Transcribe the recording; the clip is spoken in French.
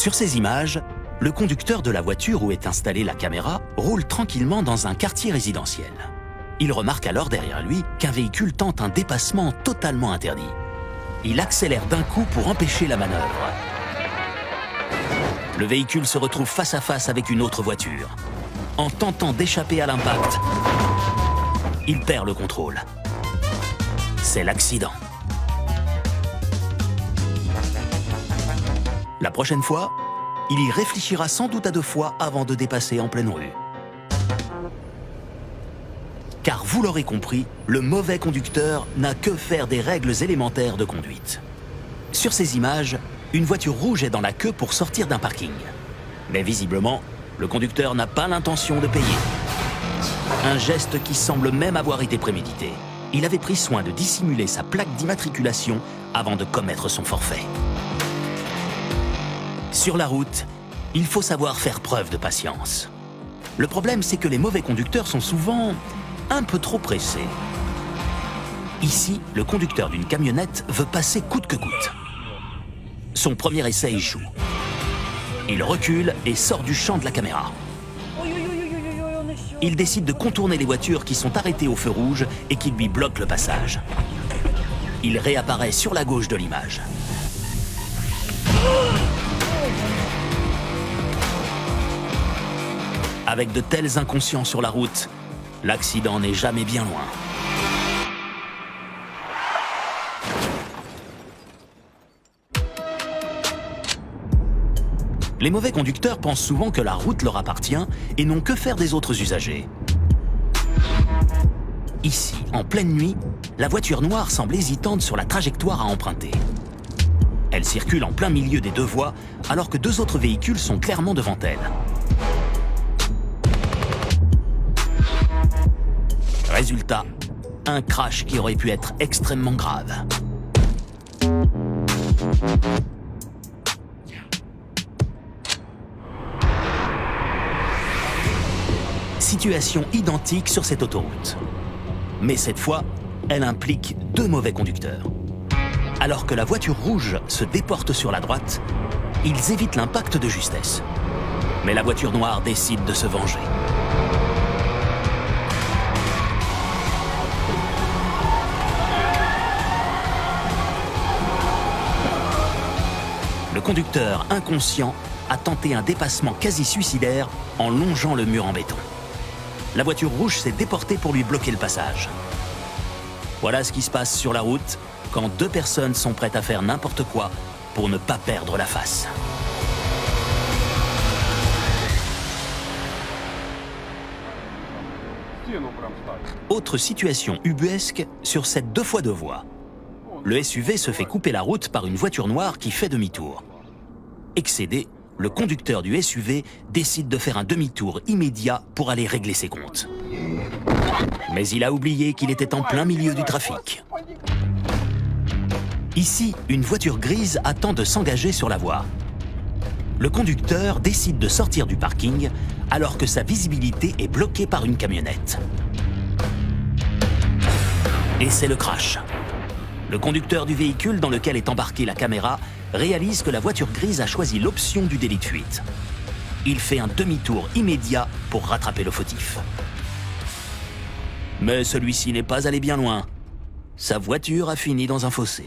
Sur ces images, le conducteur de la voiture où est installée la caméra roule tranquillement dans un quartier résidentiel. Il remarque alors derrière lui qu'un véhicule tente un dépassement totalement interdit. Il accélère d'un coup pour empêcher la manœuvre. Le véhicule se retrouve face à face avec une autre voiture. En tentant d'échapper à l'impact, il perd le contrôle. C'est l'accident. La prochaine fois, il y réfléchira sans doute à 2 fois avant de dépasser en pleine rue. Car vous l'aurez compris, le mauvais conducteur n'a que faire des règles élémentaires de conduite. Sur ces images, une voiture rouge est dans la queue pour sortir d'un parking. Mais visiblement, le conducteur n'a pas l'intention de payer. Un geste qui semble même avoir été prémédité. Il avait pris soin de dissimuler sa plaque d'immatriculation avant de commettre son forfait. Sur la route, il faut savoir faire preuve de patience. Le problème, c'est que les mauvais conducteurs sont souvent un peu trop pressés. Ici, le conducteur d'une camionnette veut passer coûte que coûte. Son premier essai échoue. Il recule et sort du champ de la caméra. Il décide de contourner les voitures qui sont arrêtées au feu rouge et qui lui bloquent le passage. Il réapparaît sur la gauche de l'image. Avec de tels inconscients sur la route, l'accident n'est jamais bien loin. Les mauvais conducteurs pensent souvent que la route leur appartient et n'ont que faire des autres usagers. Ici, en pleine nuit, la voiture noire semble hésitante sur la trajectoire à emprunter. Elle circule en plein milieu des 2 voies, alors que 2 autres véhicules sont clairement devant elle. Résultat, un crash qui aurait pu être extrêmement grave. Situation identique sur cette autoroute. Mais cette fois, elle implique 2 mauvais conducteurs. Alors que la voiture rouge se déporte sur la droite, ils évitent l'impact de justesse. Mais la voiture noire décide de se venger. Le conducteur inconscient a tenté un dépassement quasi suicidaire en longeant le mur en béton. La voiture rouge s'est déportée pour lui bloquer le passage. Voilà ce qui se passe sur la route quand 2 personnes sont prêtes à faire n'importe quoi pour ne pas perdre la face. Autre situation ubuesque sur cette 2 fois 2 voies. Le SUV se fait couper la route par une voiture noire qui fait demi-tour. Excédé, le conducteur du SUV décide de faire un demi-tour immédiat pour aller régler ses comptes. Mais il a oublié qu'il était en plein milieu du trafic. Ici, une voiture grise attend de s'engager sur la voie. Le conducteur décide de sortir du parking alors que sa visibilité est bloquée par une camionnette. Et c'est le crash. Le conducteur du véhicule dans lequel est embarquée la caméra réalise que la voiture grise a choisi l'option du délit de fuite. Il fait un demi-tour immédiat pour rattraper le fautif. Mais celui-ci n'est pas allé bien loin. Sa voiture a fini dans un fossé.